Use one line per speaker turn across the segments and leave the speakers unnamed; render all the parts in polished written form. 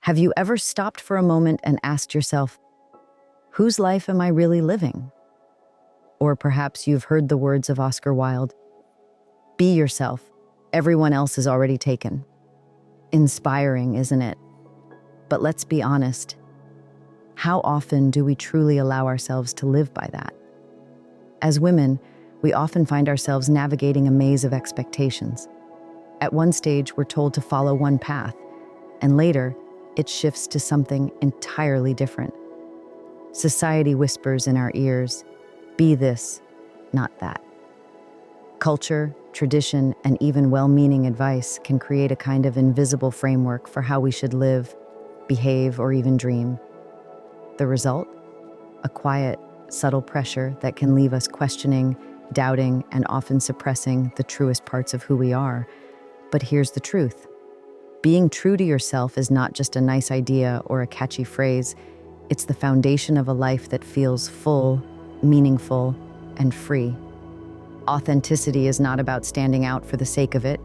Have you ever stopped for a moment and asked yourself, whose life am I really living? Or perhaps you've heard the words of Oscar Wilde, be yourself, everyone else is already taken. Inspiring, isn't it? But let's be honest, how often do we truly allow ourselves to live by that? As women, we often find ourselves navigating a maze of expectations. At one stage, we're told to follow one path, and later, it shifts to something entirely different. Society whispers in our ears, be this, not that. Culture, tradition, and even well-meaning advice can create a kind of invisible framework for how we should live, behave, or even dream. The result? A quiet, subtle pressure that can leave us questioning, doubting, and often suppressing the truest parts of who we are. But here's the truth. Being true to yourself is not just a nice idea or a catchy phrase. It's the foundation of a life that feels full, meaningful, and free. Authenticity is not about standing out for the sake of it.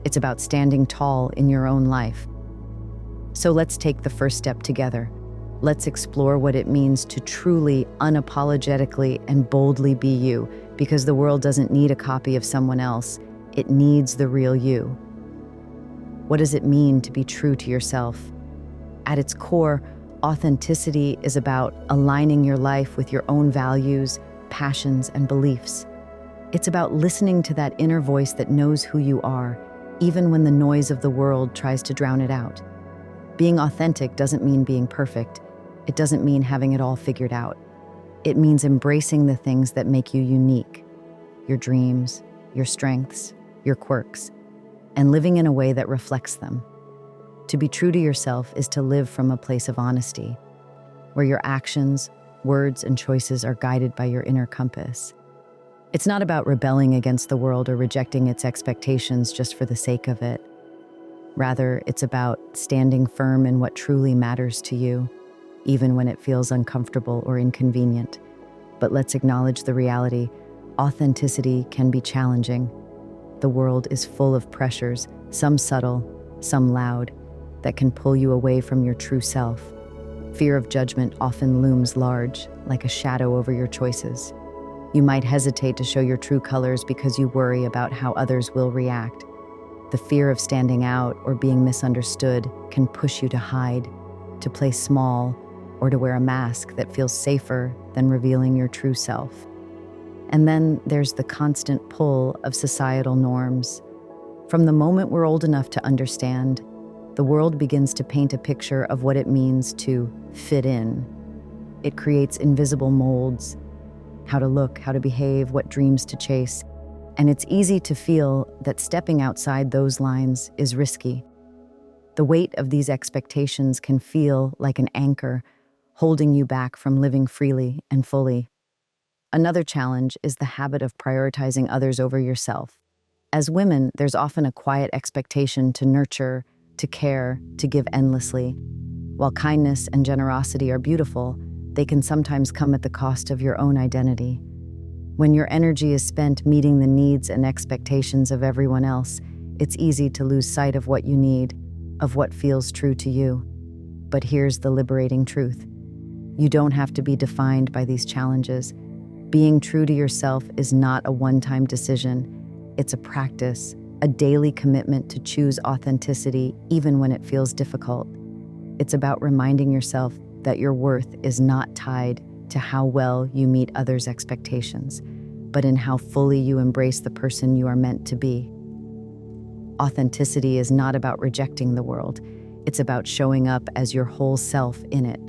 It's about standing tall in your own life. So let's take the first step together. Let's explore what it means to truly, unapologetically, and boldly be you, because the world doesn't need a copy of someone else. It needs the real you. What does it mean to be true to yourself? At its core, authenticity is about aligning your life with your own values, passions, and beliefs. It's about listening to that inner voice that knows who you are, even when the noise of the world tries to drown it out. Being authentic doesn't mean being perfect. It doesn't mean having it all figured out. It means embracing the things that make you unique, your dreams, your strengths, your quirks, and living in a way that reflects them. To be true to yourself is to live from a place of honesty, where your actions, words, and choices are guided by your inner compass. It's not about rebelling against the world or rejecting its expectations just for the sake of it. Rather, it's about standing firm in what truly matters to you, even when it feels uncomfortable or inconvenient. But let's acknowledge the reality. Authenticity can be challenging. The world is full of pressures, some subtle, some loud, that can pull you away from your true self. Fear of judgment often looms large, like a shadow over your choices. You might hesitate to show your true colors because you worry about how others will react. The fear of standing out or being misunderstood can push you to hide, to play small, or to wear a mask that feels safer than revealing your true self. And then there's the constant pull of societal norms. From the moment we're old enough to understand, the world begins to paint a picture of what it means to fit in. It creates invisible molds, how to look, how to behave, what dreams to chase. And it's easy to feel that stepping outside those lines is risky. The weight of these expectations can feel like an anchor, holding you back from living freely and fully. Another challenge is the habit of prioritizing others over yourself. As women, there's often a quiet expectation to nurture, to care, to give endlessly. While kindness and generosity are beautiful, they can sometimes come at the cost of your own identity. When your energy is spent meeting the needs and expectations of everyone else, it's easy to lose sight of what you need, of what feels true to you. But here's the liberating truth. You don't have to be defined by these challenges. Being true to yourself is not a one-time decision. It's a practice, a daily commitment to choose authenticity even when it feels difficult. It's about reminding yourself that your worth is not tied to how well you meet others' expectations, but in how fully you embrace the person you are meant to be. Authenticity is not about rejecting the world. It's about showing up as your whole self in it.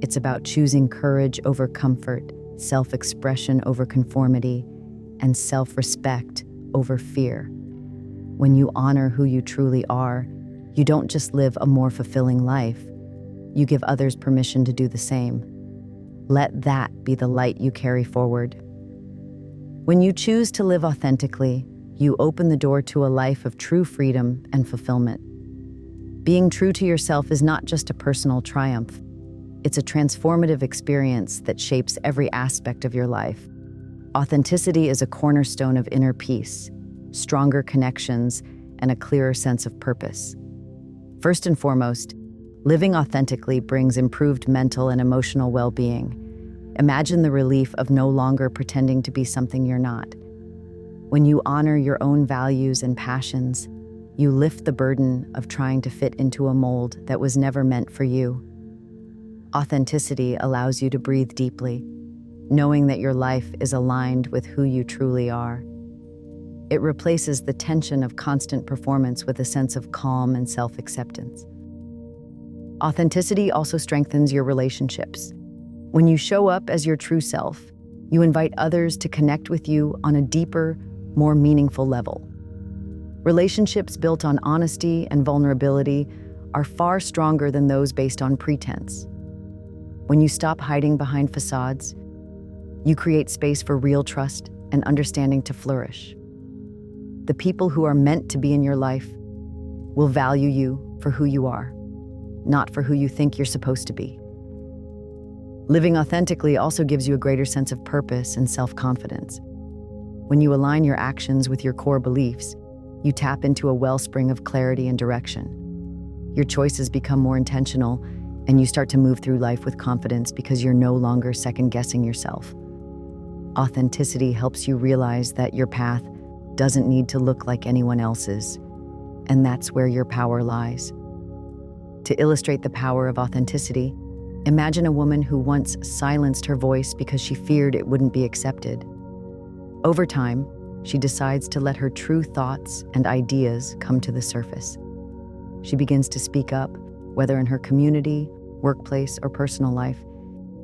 It's about choosing courage over comfort, self-expression over conformity, and self-respect over fear. When you honor who you truly are, you don't just live a more fulfilling life. You give others permission to do the same. Let that be the light you carry forward. When you choose to live authentically, you open the door to a life of true freedom and fulfillment. Being true to yourself is not just a personal triumph. It's a transformative experience that shapes every aspect of your life. Authenticity is a cornerstone of inner peace, stronger connections, and a clearer sense of purpose. First and foremost, Living authentically brings improved mental and emotional well-being. Imagine the relief of no longer pretending to be something you're not. When you honor your own values and passions, you lift the burden of trying to fit into a mold that was never meant for you. Authenticity allows you to breathe deeply, knowing that your life is aligned with who you truly are. It replaces the tension of constant performance with a sense of calm and self-acceptance. Authenticity also strengthens your relationships. When you show up as your true self, you invite others to connect with you on a deeper, more meaningful level. Relationships built on honesty and vulnerability are far stronger than those based on pretense. When you stop hiding behind facades, you create space for real trust and understanding to flourish. The people who are meant to be in your life will value you for who you are, not for who you think you're supposed to be. Living authentically also gives you a greater sense of purpose and self-confidence. When you align your actions with your core beliefs, you tap into a wellspring of clarity and direction. Your choices become more intentional, and you start to move through life with confidence because you're no longer second-guessing yourself. Authenticity helps you realize that your path doesn't need to look like anyone else's, and that's where your power lies. To illustrate the power of authenticity, imagine a woman who once silenced her voice because she feared it wouldn't be accepted. Over time, she decides to let her true thoughts and ideas come to the surface. She begins to speak up, whether in her community, workplace, or personal life,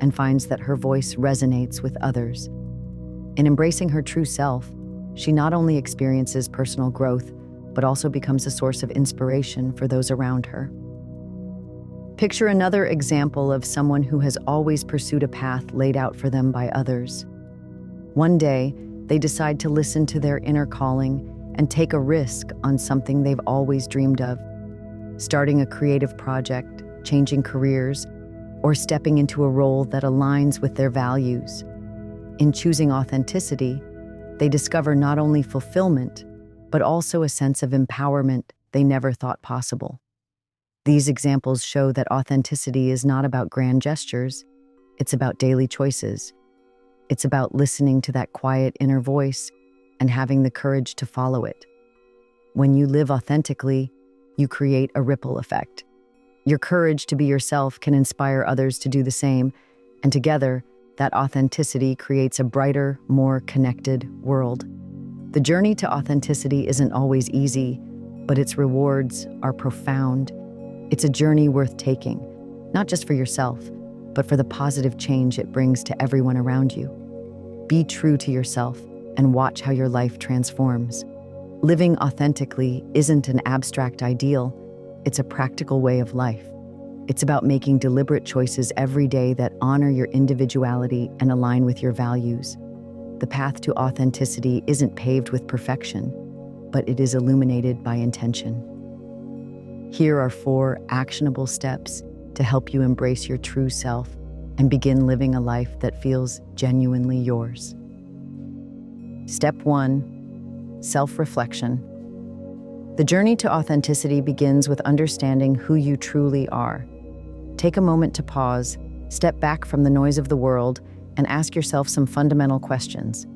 and finds that her voice resonates with others. In embracing her true self, she not only experiences personal growth, but also becomes a source of inspiration for those around her. Picture another example of someone who has always pursued a path laid out for them by others. One day, they decide to listen to their inner calling and take a risk on something they've always dreamed of, starting a creative project, changing careers, or stepping into a role that aligns with their values. In choosing authenticity, they discover not only fulfillment, but also a sense of empowerment they never thought possible. These examples show that authenticity is not about grand gestures, it's about daily choices. It's about listening to that quiet inner voice and having the courage to follow it. When you live authentically, you create a ripple effect. Your courage to be yourself can inspire others to do the same, and together, that authenticity creates a brighter, more connected world. The journey to authenticity isn't always easy, but its rewards are profound. It's a journey worth taking, not just for yourself, but for the positive change it brings to everyone around you. Be true to yourself and watch how your life transforms. Living authentically isn't an abstract ideal, it's a practical way of life. It's about making deliberate choices every day that honor your individuality and align with your values. The path to authenticity isn't paved with perfection, but it is illuminated by intention. Here are 4 actionable steps to help you embrace your true self and begin living a life that feels genuinely yours. Step 1, self-reflection. The journey to authenticity begins with understanding who you truly are. Take a moment to pause, step back from the noise of the world, and ask yourself some fundamental questions.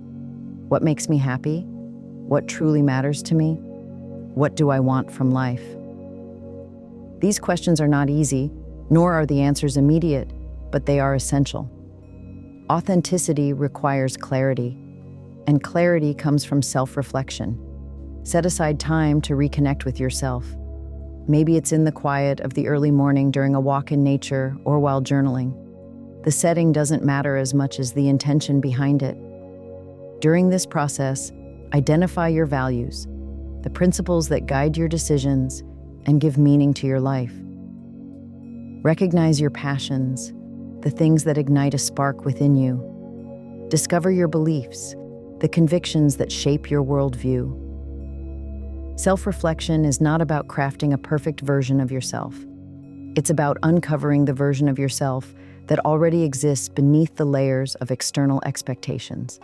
What makes me happy? What truly matters to me? What do I want from life? These questions are not easy, nor are the answers immediate, but they are essential. Authenticity requires clarity, and clarity comes from self-reflection. Set aside time to reconnect with yourself. Maybe it's in the quiet of the early morning during a walk in nature or while journaling. The setting doesn't matter as much as the intention behind it. During this process, identify your values, the principles that guide your decisions and give meaning to your life. Recognize your passions, the things that ignite a spark within you. Discover your beliefs, the convictions that shape your worldview. Self-reflection is not about crafting a perfect version of yourself. It's about uncovering the version of yourself that already exists beneath the layers of external expectations.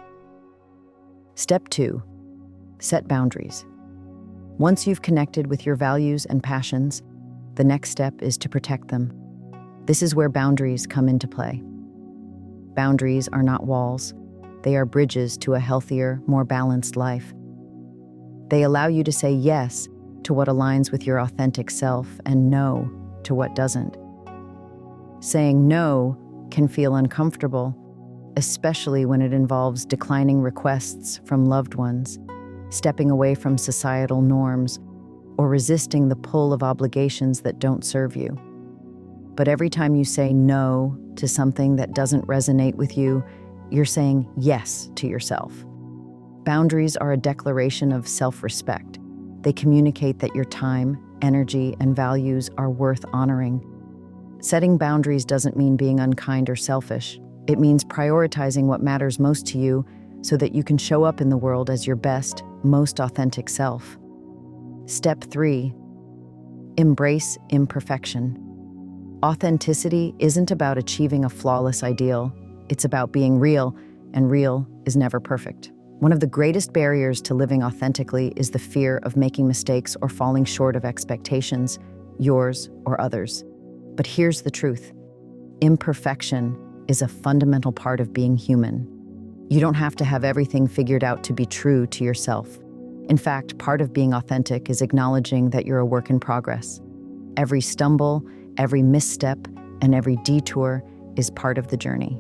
Step 2, set boundaries. Once you've connected with your values and passions, The next step is to protect them. This is where boundaries come into play. Boundaries are not walls. They are bridges to a healthier, more balanced life. They allow you to say yes to what aligns with your authentic self and no to what doesn't. Saying no can feel uncomfortable, especially when it involves declining requests from loved ones, stepping away from societal norms, or resisting the pull of obligations that don't serve you. But every time you say no to something that doesn't resonate with you, you're saying yes to yourself. Boundaries are a declaration of self-respect. They communicate that your time, energy, and values are worth honoring. Setting boundaries doesn't mean being unkind or selfish. It means prioritizing what matters most to you so that you can show up in the world as your best, most authentic self. Step 3. Embrace imperfection. Authenticity isn't about achieving a flawless ideal. It's about being real, and real is never perfect. One of the greatest barriers to living authentically is the fear of making mistakes or falling short of expectations, yours or others. But here's the truth. Imperfection is a fundamental part of being human. You don't have to have everything figured out to be true to yourself. In fact, part of being authentic is acknowledging that you're a work in progress. Every stumble, every misstep, and every detour is part of the journey.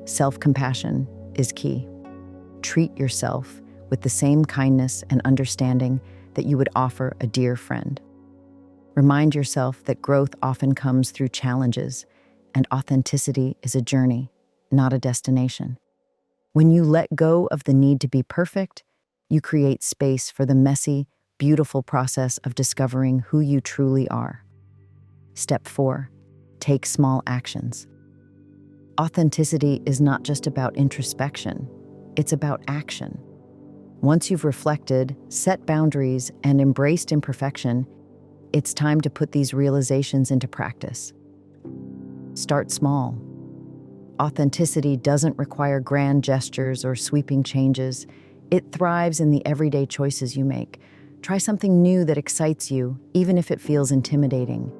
Self-compassion is key. Treat yourself with the same kindness and understanding that you would offer a dear friend. Remind yourself that growth often comes through challenges, and authenticity is a journey, not a destination. When you let go of the need to be perfect, you create space for the messy, beautiful process of discovering who you truly are. Step 4. Take small actions. Authenticity is not just about introspection, it's about action. Once you've reflected, set boundaries, and embraced imperfection, it's time to put these realizations into practice. Start small. Authenticity doesn't require grand gestures or sweeping changes. It thrives in the everyday choices you make. Try something new that excites you, even if it feels intimidating.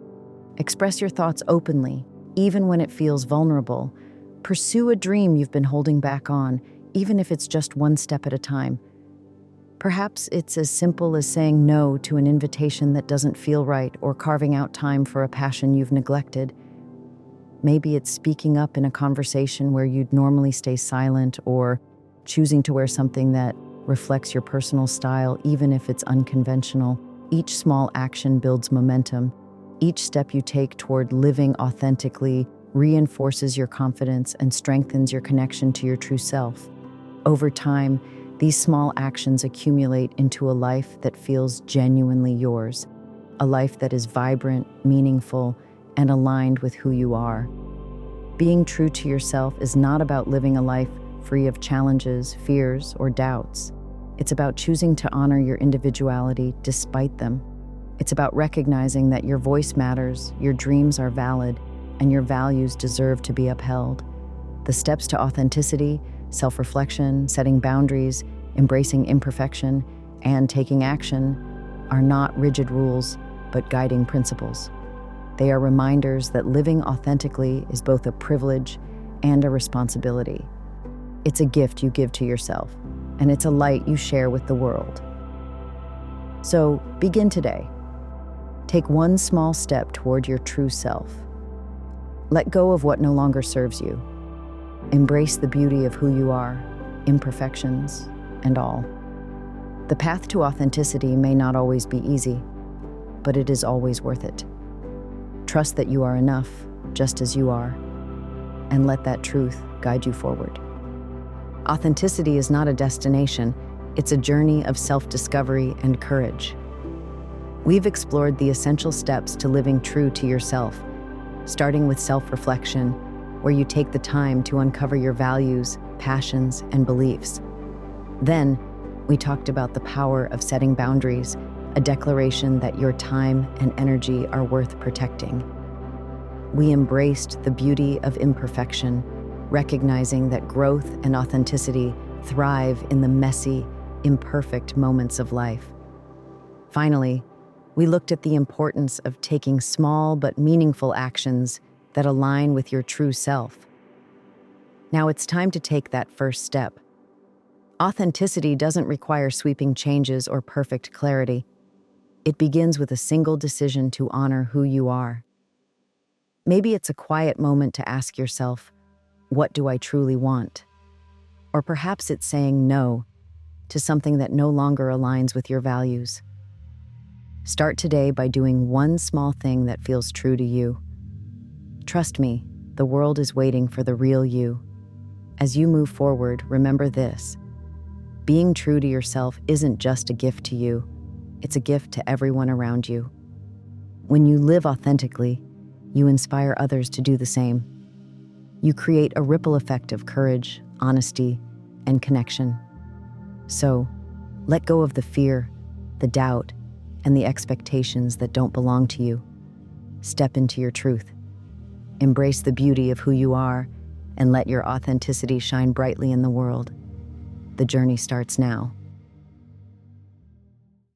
Express your thoughts openly, even when it feels vulnerable. Pursue a dream you've been holding back on, even if it's just one step at a time. Perhaps it's as simple as saying no to an invitation that doesn't feel right or carving out time for a passion you've neglected. Maybe it's speaking up in a conversation where you'd normally stay silent, or choosing to wear something that reflects your personal style, even if it's unconventional. Each small action builds momentum. Each step you take toward living authentically reinforces your confidence and strengthens your connection to your true self. Over time, these small actions accumulate into a life that feels genuinely yours, a life that is vibrant, meaningful, and aligned with who you are. Being true to yourself is not about living a life free of challenges, fears, or doubts. It's about choosing to honor your individuality despite them. It's about recognizing that your voice matters, your dreams are valid, and your values deserve to be upheld. The steps to authenticity, self-reflection, setting boundaries, embracing imperfection, and taking action are not rigid rules, but guiding principles. They are reminders that living authentically is both a privilege and a responsibility. It's a gift you give to yourself, and it's a light you share with the world. So begin today. Take one small step toward your true self. Let go of what no longer serves you. Embrace the beauty of who you are, imperfections, and all. The path to authenticity may not always be easy, but it is always worth it. Trust that you are enough, just as you are, and let that truth guide you forward. Authenticity is not a destination, it's a journey of self-discovery and courage. We've explored the essential steps to living true to yourself, starting with self-reflection, where you take the time to uncover your values, passions, and beliefs. Then, we talked about the power of setting boundaries, a declaration that your time and energy are worth protecting. We embraced the beauty of imperfection, recognizing that growth and authenticity thrive in the messy, imperfect moments of life. Finally, We looked at the importance of taking small but meaningful actions that align with your true self. Now it's time to take that first step. Authenticity doesn't require sweeping changes or perfect clarity. It begins with a single decision to honor who you are. Maybe it's a quiet moment to ask yourself, what do I truly want? Or perhaps it's saying no to something that no longer aligns with your values. Start today by doing one small thing that feels true to you. Trust me, the world is waiting for the real you. As you move forward, remember this. Being true to yourself isn't just a gift to you, it's a gift to everyone around you. When you live authentically, you inspire others to do the same. You create a ripple effect of courage, honesty, and connection. So, let go of the fear, the doubt, and the expectations that don't belong to you. Step into your truth. Embrace the beauty of who you are, and let your authenticity shine brightly in the world. The journey starts now.